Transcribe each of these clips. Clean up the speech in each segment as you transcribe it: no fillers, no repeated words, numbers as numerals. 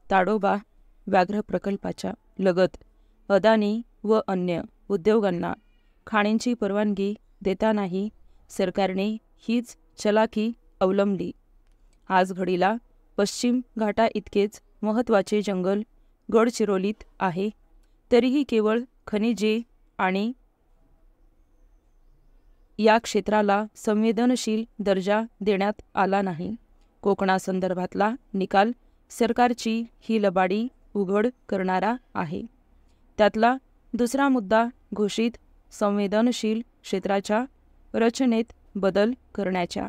ताडोबा व्याघ्र प्रकल्पाच्या लगत अदानी व अन्य उद्योगांना खाणींची परवानगी देतानाही सरकारने हीच चलाखी अवलंबली। आज घडीला पश्चिम घाटा इतकेच महत्त्वाचे जंगल गडचिरोलीत आहे, तरीही केवळ खनिजे आणि या क्षेत्राला संवेदनशील दर्जा देण्यात आला नाही। कोकणासंदर्भातला निकाल सरकारची ही लबाडी उघड करणारा आहे। त्यातला दुसरा मुद्दा घोषित संवेदनशील क्षेत्राच्या रचनेत बदल करण्याच्या,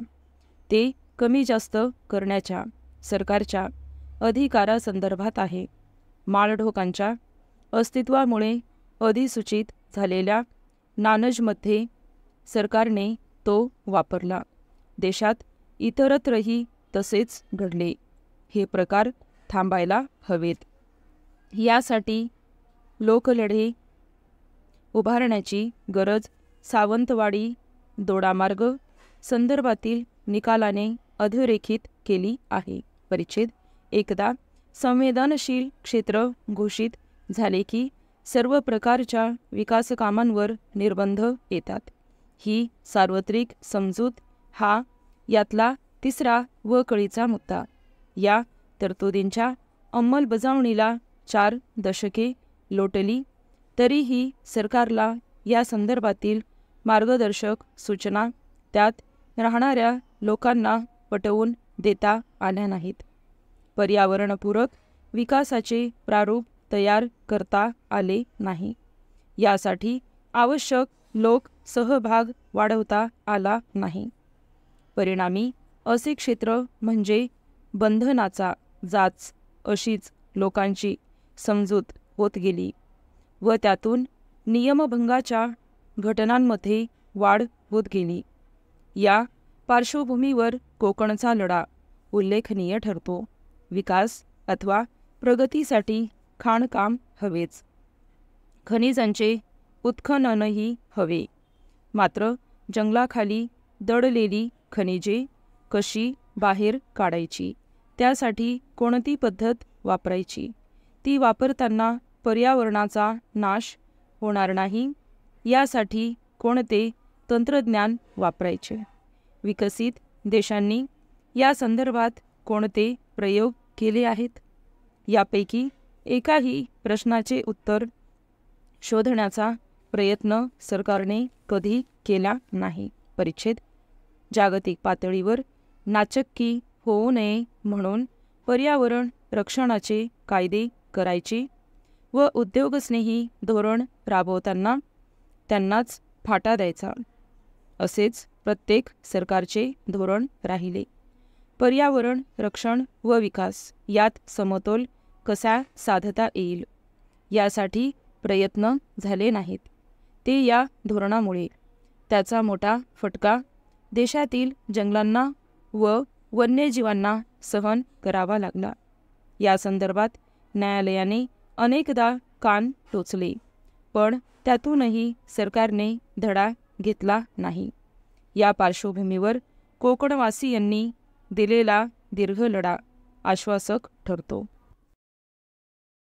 ते कमी जास्त करण्याच्या सरकारच्या अधिकारासंदर्भात आहे। माळढोकांच्या अस्तित्वामुळे अधिसूचित झालेल्या नानजमध्ये सरकारने तो वापरला। देशात इतरत्रही तसेच घडले। हे प्रकार थांबायला हवेत। यासाठी लोकलढे उभारण्याची गरज सावंतवाडी दोडामार्ग संदर्भातील निकालाने अधोरेखित केली आहे। परिच्छेद एकदा संवेदनशील क्षेत्र घोषित झाले की सर्व प्रकारच्या विकासकामांवर निर्बंध येतात। ही सार्वत्रिक समजूत हा यातला तिसरा व कळीचा मुद्दा। या तरतुदींच्या अंमलबजावणीला 4 दशके लोटली, तरीही सरकारला या संदर्भातील मार्गदर्शक सूचना त्यात राहणाऱ्या लोकांना पटवून देता आल्या नाहीत। पर्यावरणपूरक विकासाचे प्रारूप तयार करता आले नाही। यासाठी आवश्यक लोक सहभाग वाढवता आला नाही। परिणामी असे क्षेत्र म्हणजे बंधनाचा जाच अशीच लोकांची समजूत होत गेली व त्यातून नियमभंगाच्या घटनांमध्ये वाढ होत गेली। या पार्श्वभूमीवर कोकणचा लढा उल्लेखनीय ठरतो। विकास अथवा प्रगतीसाठी खाणकाम हवेच, खनिजांचे उत्खननही हवे, मात्र जंगलाखाली दडलेली खनिजे कशी बाहेर काढायची, त्यासाठी कोणती पद्धत वापरायची, ती वापरताना पर्यावरणाचा नाश होणार नाही, यासाठी कोणते तंत्रज्ञान वापरायचे, विकसित देशांनी या संदर्भात कोणते प्रयोग केले आहेत, यापैकी एकाही प्रश्नाचे उत्तर शोधण्याचा प्रयत्न सरकारने कधी केला नाही। परिच्छेद जागतिक पातळीवर नाचक्की होऊ नये म्हणून पर्यावरण रक्षणाचे कायदे करायचे व उद्योगस्नेही धोरण राबवताना त्यांनाच फाटा द्यायचा, असेच प्रत्येक सरकारचे धोरण राहिले। पर्यावरण रक्षण व विकास यात समतोल कसा साधता येईल, यासाठी प्रयत्न झाले नाहीत। ते या धोरणामुळे त्याचा मोठा फटका देशातील जंगलांना व वन्यजीवांना सहन करावा लागला। या संदर्भात न्यायालयाने अनेकदा कान टोचले, पण त्यातूनही सरकारने धडा घेतला नाही। या पार्श्वभूमीवर कोकणवासियांनी दिलेला दीर्घ लढा आश्वासक ठरतो।